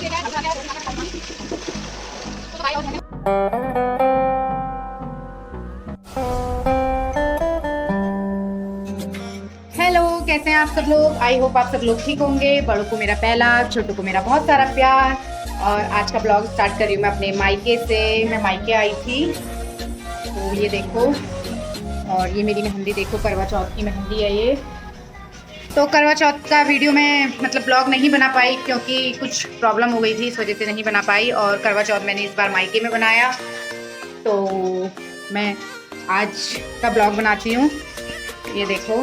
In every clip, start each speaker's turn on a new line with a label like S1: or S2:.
S1: Hello, कैसे हैं आप सब लोग। आई होप आप सब लोग ठीक होंगे। बड़ों को मेरा पहला, छोटों को मेरा बहुत सारा प्यार। और आज का ब्लॉग स्टार्ट कर रही हूँ मैं अपने मायके से। मैं मायके आई थी, तो ये देखो। और ये मेरी मेहंदी देखो, करवा चौथ की मेहंदी है ये। तो करवा चौथ का वीडियो में मतलब ब्लॉग नहीं बना पाई क्योंकि कुछ प्रॉब्लम हो गई थी, इस वजह से नहीं बना पाई। और करवा चौथ मैंने इस बार मायके में बनाया, तो मैं आज का ब्लॉग बनाती हूँ। ये देखो,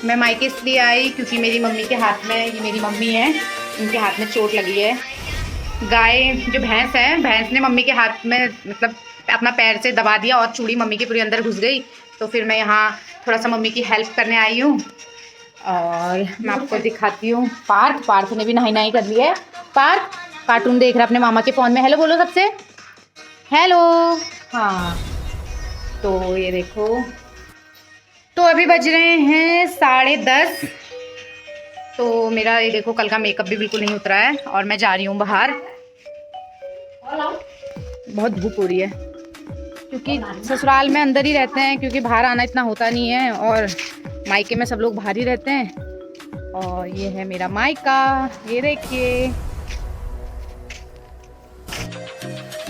S1: मैं मायके इसलिए आई क्योंकि मेरी मम्मी के हाथ में, ये मेरी मम्मी है, उनके हाथ में चोट लगी है। गाय जो भैंस है, भैंस ने मम्मी के हाथ में मतलब अपना पैर से दबा दिया और चूड़ी मम्मी के पूरी अंदर घुस गई। तो फिर मैं यहाँ थोड़ा सा मम्मी की हेल्प करने आई हूँ। और मैं आपको दिखाती हूँ पार्थ ने भी नहाई कर लिया है। पार्थ कार्टून देख रहा है अपने मामा के फ़ोन में। हेलो बोलो सबसे, हेलो। हाँ, तो ये देखो, तो अभी बज रहे हैं 10:30। तो मेरा ये देखो, कल का मेकअप भी बिल्कुल नहीं उतरा है और मैं जा रही हूँ बाहर। बहुत धूप हो रही है क्योंकि ससुराल में अंदर ही रहते हैं, क्योंकि बाहर आना इतना होता नहीं है। और मायके में सब लोग बाहर ही रहते हैं। और ये है मेरा मायका, ये देखिए।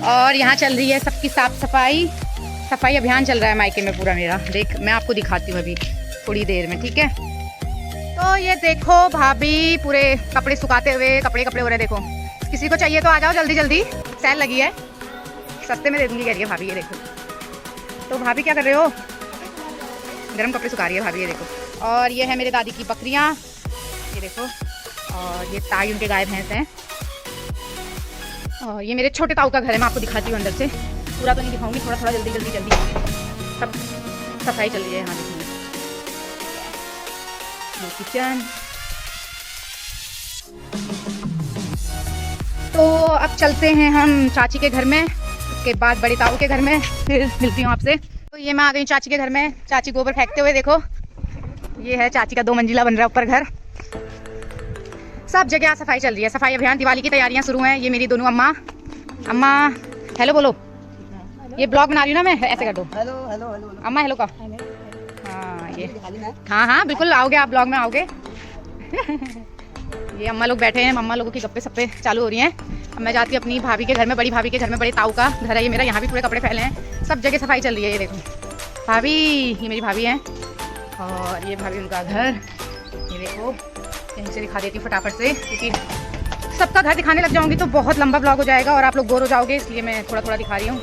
S1: और यहाँ चल रही है सबकी साफ सफाई अभियान चल रहा है मायके में पूरा मेरा। मैं आपको दिखाती हूँ अभी थोड़ी देर में, ठीक है। तो ये देखो भाभी पूरे कपड़े सुखाते हुए, कपड़े हो रहे हैं। देखो, किसी को चाहिए तो आ जाओ जल्दी जल्दी, सेल लगी है, सस्ते में दे दूंगी कह रही है भाभी। ये देखो, तो भाभी क्या कर रहे हो? गर्म कपड़े सुखा रही है भाभी, ये देखो। और ये है मेरे दादी की बकरियाँ, ये देखो। और ये ताई उनके गाय भैंस हैं। और ये मेरे छोटे ताऊ का घर है, मैं आपको दिखाती हूँ अंदर से। पूरा तो नहीं दिखाऊंगी, थोड़ा जल्दी सब सफाई चल रही है यहाँ। देखिए, ये किचन। तो अब चलते हैं हम चाची के घर में, उसके बाद बड़े ताऊ के घर में, फिर मिलती हूँ आपसे। तो ये मैं आ गई चाची के घर में। चाची गोबर फेंकते हुए, देखो ये है चाची का 2 मंजिला बन रहा है ऊपर घर। सब जगह सफाई चल रही है, सफाई अभियान। दिवाली की तैयारियां शुरू हैं। ये मेरी दोनों अम्मा हेलो बोलो। ये ब्लॉग बना रही हूँ ना मैं, ऐसे कर दो। हेलो अम्मा, हेलो का। हाँ, ये हाँ बिल्कुल, आओगे आप ब्लॉग में, आओगे। ये अम्मा लोग बैठे हैं, अम्मा लोगों की गप्पे सप्पे चालू हो रही हैं। अब मैं जाती हूँ अपनी भाभी के घर में, बड़ी भाभी के घर में। बड़े ताऊ का घर है ये मेरा, यहाँ भी पूरे कपड़े फैले हैं, सब जगह सफाई चल रही है। ये देखो भाभी, ये मेरी भाभी हैं। और ये भाभी उनका घर, ये देखो। यहीं से दिखा देती हूँ फटाफट से, क्योंकि सबका घर दिखाने लग जाऊंगी तो बहुत लंबा ब्लॉग हो जाएगा और आप लोग बोर हो जाओगे, इसलिए मैं थोड़ा दिखा रही हूँ।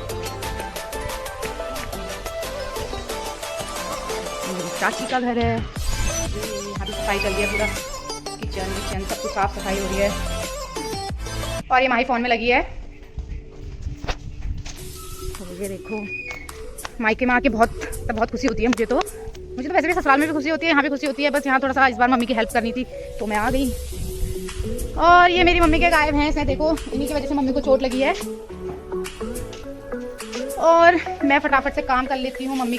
S1: चाची का घर है, यहाँ भी सफाई चल रही है, पूरा किचन सब कुछ साफ सफाई हो रही है। और ये माही फ़ोन में लगी है। तो ये देखो, मायके में आके बहुत खुशी होती है मुझे तो वैसे भी ससुराल में भी खुशी होती है, यहाँ भी खुशी होती है। बस यहाँ थोड़ा सा इस बार मम्मी की हेल्प करनी थी तो मैं आ गई। और ये मेरी मम्मी के गाय भैंस हैं, देखो, इन्हीं की वजह से मम्मी को चोट लगी है। और मैं फटाफट से काम कर लेती हूँ मम्मी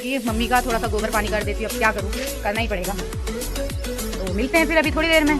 S1: का थोड़ा सा गोबर पानी कर देती हूँ। अब क्या करूँ, करना ही पड़ेगा। तो मिलते हैं फिर अभी थोड़ी देर में।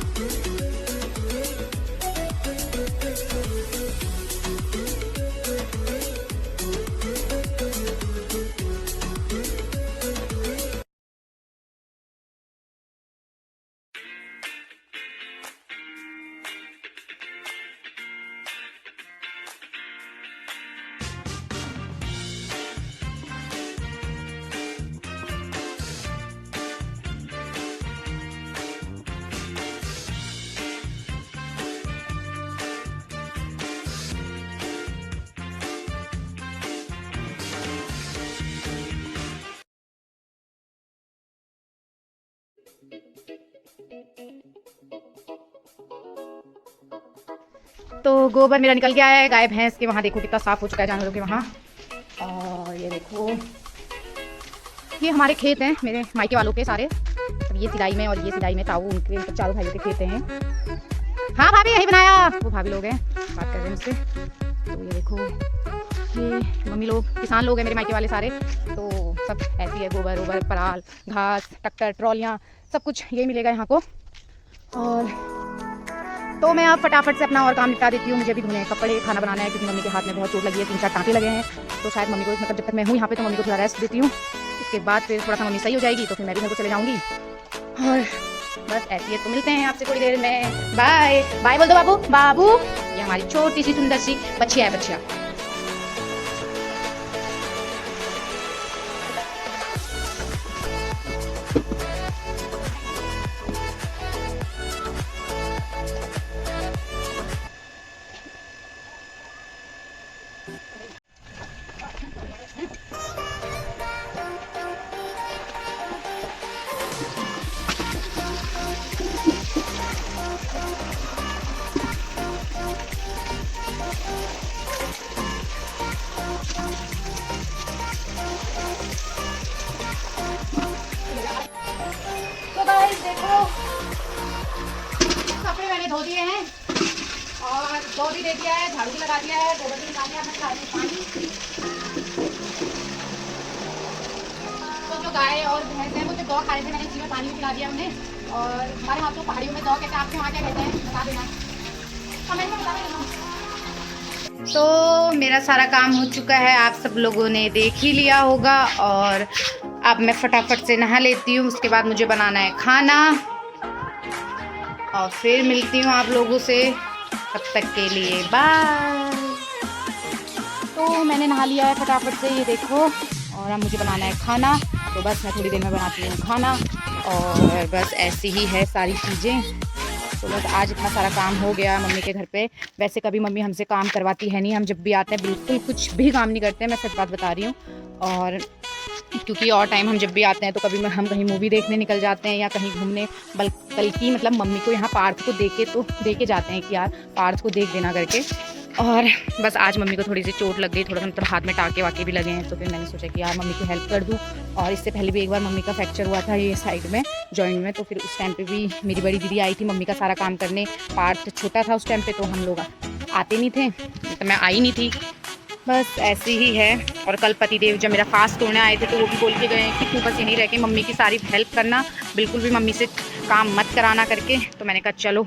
S1: तो गोबर मेरा निकल गया है गाय भैंस के वहाँ, देखो कितना साफ हो चुका है जानवरों के वहाँ। और ये देखो, ये हमारे खेत हैं, मेरे मायके वालों के सारे। तो ये सिलाई में और ये सिलाई में ताऊ, उनके मतलब चारों भाइयों के खेत हैं। हाँ भाभी, यही बनाया, वो भाभी लोग हैं, बात कर रहे हैं मुझसे। तो ये देखो, ये मम्मी लोग किसान लोग हैं मेरे मायके वाले सारे। तो सब ऐसी है, गोबर वोबर, पराल, घास, ट्रैक्टर, ट्रॉलियाँ, सब कुछ यही मिलेगा यहाँ को। और तो मैं अब फटाफट से अपना और काम निपटा देती हूँ। मुझे भी धोने हैं कपड़े, खाना बनाना है, क्योंकि मम्मी के हाथ में बहुत चोट लगी है, 3-4 टाँके लगे हैं। तो शायद मम्मी को मतलब जब तक मैं हूँ यहाँ पे तो मम्मी को थोड़ा रेस्ट देती हूँ। उसके बाद फिर थोड़ा सा मम्मी सही हो जाएगी तो फिर मैं भी घर को चले जाऊँगी। और बस ऐसी है। तो मिलते हैं आपसे थोड़ी देर में। बाय बाय बोल दो बाबू। बाबू ये हमारी छोटी सी सुंदर सी बच्चिया है, बच्चिया। देखो कपड़े मैंने धो दिए हैं और धो भी दे दिया है, झाड़ू भी लगा दिया है, गोबर भी निकाल दिया है पानी। तो जो गाय और भैंस हैं वो जो गौ खा रहे थे, मैंने इसी में पानी भी पिला दिया उन्हें। और हमारे यहाँ तो पहाड़ियों में गौ कहते हैं, आपके वहाँ क्या कहते हैं बता देना, कमेंट में बता देना। तो मेरा सारा काम हो चुका है, आप सब लोगों ने देख ही लिया होगा। और अब मैं फटाफट से नहा लेती हूँ, उसके बाद मुझे बनाना है खाना और फिर मिलती हूँ आप लोगों से। तब तक के लिए बाय। तो मैंने नहा लिया है फटाफट से, ये देखो। और अब मुझे बनाना है खाना, तो बस मैं थोड़ी देर में बनाती हूँ खाना। और बस ऐसी ही है सारी चीज़ें। तो बस आज इतना सारा काम हो गया मम्मी के घर पे। वैसे कभी मम्मी हमसे काम करवाती है नहीं, हम जब भी आते हैं बिल्कुल कुछ भी काम नहीं करते हैं, मैं सच बात बता रही हूँ। और क्योंकि और टाइम हम जब भी आते हैं तो कभी हम कहीं मूवी देखने निकल जाते हैं या कहीं घूमने, बल्कि मतलब मम्मी को यहाँ पार्थ को दे के जाते हैं कि यार पार्थ को देख देना करके। और बस आज मम्मी को थोड़ी सी चोट लग गई, थोड़ा सा मतलब हाथ में टाँके वाके भी लगे हैं, तो फिर मैंने सोचा कि यार मम्मी की हेल्प कर दूँ। और इससे पहले भी एक बार मम्मी का फ्रैक्चर हुआ था ये साइड में, जॉइंट में, तो फिर उस टाइम पे भी मेरी बड़ी दीदी आई थी मम्मी का सारा काम करने। पार्थ छोटा था उस टाइम पे, तो हम लोग आते नहीं थे, तो मैं आई नहीं थी। बस ऐसी ही है। और कल पतिदेव जब मेरा फास्ट तोड़ने आए थे तो वो भी बोल के गए कि तू बस यहीं रह के मम्मी की सारी हेल्प करना, बिल्कुल भी मम्मी से काम मत कराना करके। तो मैंने कहा चलो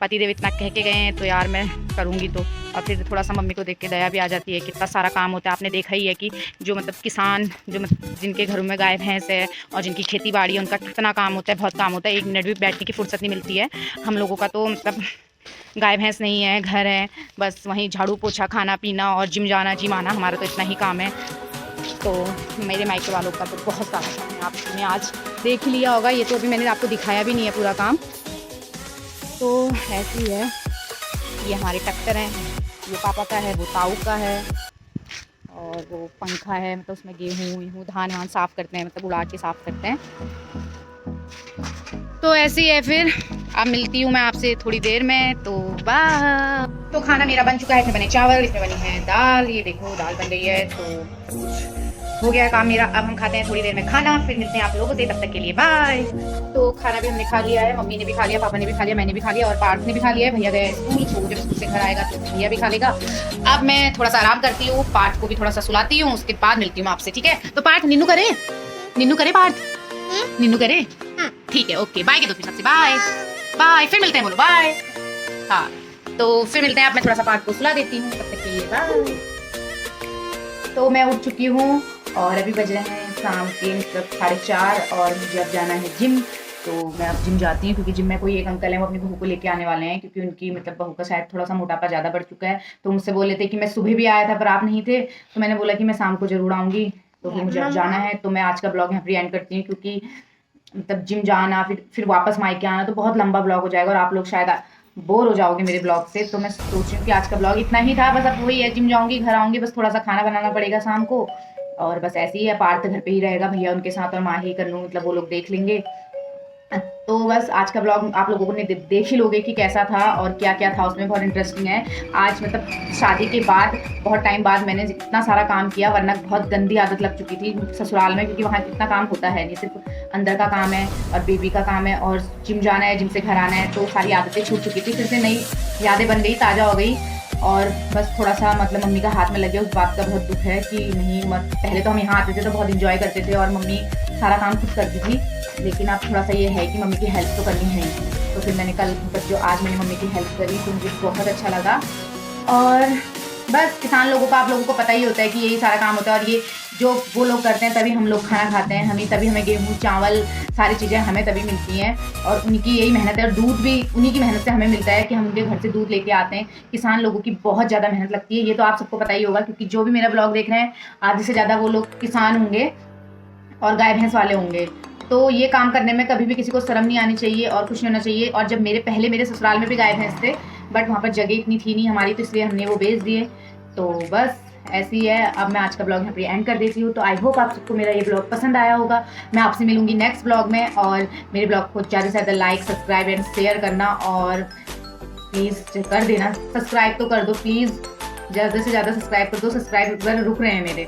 S1: पतिदेव इतना कह के गए हैं तो यार मैं करूँगी। तो और फिर थोड़ा सा मम्मी को देख के दया भी आ जाती है, कितना सारा काम होता है। आपने देखा ही है कि जो मतलब किसान, जो मतलब जिनके घरों में गाय भैंस है और जिनकी खेती बाड़ी है, उनका कितना काम होता है, बहुत काम होता है। 1 मिनट भी बैठने की फुर्सत नहीं मिलती है। हम लोगों का तो मतलब गाय भैंस नहीं है, घर है, बस वहीं झाड़ू पोछा, खाना पीना और जिम जाना जिम आना, हमारा तो इतना ही काम है। तो मेरे मायके वालों का तो बहुत सारा काम है, आपने आज देख लिया होगा। ये तो अभी मैंने आपको दिखाया भी नहीं है पूरा काम। तो ऐसी है, ये हमारे ट्रैक्टर हैं, ये पापा का है, वो ताऊ का है, और वो पंखा है, मतलब उसमें गेहूँ धान वान साफ़ करते हैं, मतलब उड़ा के साफ़ करते हैं। तो ऐसी है। फिर अब मिलती हूँ मैं आपसे थोड़ी देर में, तो बाय। तो खाना मेरा बन चुका है, इसमें बने चावल, इसमें बनी है दाल, ये देखो दाल बन रही है। तो हो गया काम मेरा। अब हम खाते हैं थोड़ी देर में खाना, फिर मिलते हैं आप लोगों से, तब तक के लिए बाय। तो खाना भी हमने खा लिया है, मम्मी ने भी खा लिया, पापा ने भी खा लिया, मैंने भी खा लिया और पार्थ ने भी खा लिया है। भैया गए स्कूल, तो जब स्कूल से घर आएगा तो भैया भी खा लेगा। अब मैं थोड़ा सा आराम करती हूँ, पार्थ को भी थोड़ा सा सुलाती हूँ, उसके बाद मिलती हूँ आपसे, ठीक है। तो पार्थ निन्नू करे पार्थ, निन्नू करे, ठीक है, ओके बाय के दो फिर सबसे, बाय बाय, फिर मिलते हैं, बोलो बाय। हाँ तो फिर मिलते हैं। अब मैं थोड़ा सा पार्थ को सुला देती हूँ, तब तक के लिए बाय। तो मैं उठ चुकी हूँ और अभी बज रहे हैं शाम के मतलब 4:30 और मुझे अब जाना है जिम। तो मैं अब जिम जाती हूँ, क्योंकि जिम में कोई एक अंकल हैं, वो अपनी बहू को लेके आने वाले हैं, क्योंकि उनकी मतलब बहू का शायद थोड़ा सा मोटापा ज़्यादा बढ़ चुका है। तो मुझसे बोले थे कि मैं सुबह भी आया था पर आप नहीं थे, तो मैंने बोला कि मैं शाम को ज़रूर आऊँगी। तो फिर मुझे अब जाना है, तो मैं आज का ब्लॉग यहाँ पर एंड करती हूँ, क्योंकि मतलब जिम जाना फिर वापस मायके आना तो बहुत लंबा ब्लॉग हो जाएगा और आप लोग शायद बोर हो जाओगे मेरे ब्लॉग से। तो मैं सोच रही हूँ कि आज का ब्लॉग इतना ही था, बस अब वही है, जिम जाऊँगी, घर आऊँगी, बस थोड़ा सा खाना बनाना पड़ेगा शाम को, और बस ऐसे ही है। पार्थ घर पे ही रहेगा, भैया उनके साथ, और माही कन्नू मतलब वो लोग देख लेंगे। तो बस आज का ब्लॉग आप लोगों ने देख ही लोगे कि कैसा था और क्या क्या था उसमें, बहुत इंटरेस्टिंग है। आज मतलब शादी के बाद बहुत टाइम बाद मैंने इतना सारा काम किया, वरना बहुत गंदी आदत लग चुकी थी ससुराल में, क्योंकि वहाँ इतना काम होता है नहीं, सिर्फ अंदर का काम है और बेबी का काम है और जिम जाना है, जिम से घर आना है, तो सारी आदतें छूट चुकी थी। फिर से नई यादें बन गई, ताज़ा हो गई। और बस थोड़ा सा मतलब मम्मी का हाथ में लग गया, उस बात का बहुत दुख है कि नहीं पहले तो हम यहाँ आते थे तो बहुत इंजॉय करते थे और मम्मी सारा काम खुद करती थी, लेकिन अब थोड़ा सा ये है कि मम्मी की हेल्प तो करनी है। तो फिर मैंने कल मतलब जो आज मैंने मम्मी की हेल्प करी तो मुझे बहुत अच्छा लगा। और बस किसान लोगों का आप लोगों को पता ही होता है कि यही सारा काम होता है, और ये जो वो लोग करते हैं तभी हम लोग खाना खाते हैं, तभी हमें गेहूँ चावल सारी चीज़ें हमें तभी मिलती हैं, और उनकी यही मेहनत है, और दूध भी उन्हीं की मेहनत से हमें मिलता है कि हम उनके घर से दूध लेके आते हैं। किसान लोगों की बहुत ज़्यादा मेहनत लगती है, ये तो आप सबको पता ही होगा, क्योंकि जो भी मेरा ब्लॉग देख रहे हैं आधे से ज़्यादा वो लोग किसान होंगे और गाय भैंस वाले होंगे। तो ये काम करने में कभी भी किसी को शर्म नहीं आनी चाहिए और कुछ नहीं होना चाहिए। और जब मेरे ससुराल में भी गाय भैंस थे, बट वहाँ पर जगह इतनी थी नहीं हमारी, तो इसलिए हमने वो बेच दिए। तो बस ऐसी ही है। अब मैं आज का ब्लॉग यहाँ पे एंड कर देती हूँ। तो आई होप आप सबको मेरा ये ब्लॉग पसंद आया होगा। मैं आपसे मिलूंगी नेक्स्ट ब्लॉग में, और मेरे ब्लॉग को ज़्यादा से ज़्यादा लाइक सब्सक्राइब एंड शेयर करना, और प्लीज़ कर देना, सब्सक्राइब तो कर दो प्लीज़, ज़्यादा से ज़्यादा सब्सक्राइब कर दो। सब्सक्राइबर रुक रहे हैं मेरे,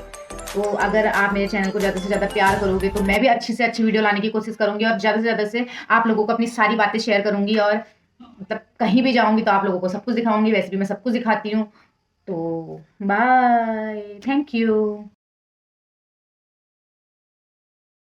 S1: तो अगर आप मेरे चैनल को ज़्यादा से ज़्यादा प्यार करोगे तो मैं भी अच्छी से अच्छी वीडियो लाने की कोशिश करूँगी, और ज़्यादा से ज़्यादा से आप लोगों को अपनी सारी बातें शेयर करूँगी, और मतलब कहीं भी जाऊँगी तो आप लोगों को सब कुछ दिखाऊँगी। वैसे भी मैं सब कुछ दिखाती हूँ। तो बाय, थैंक यू।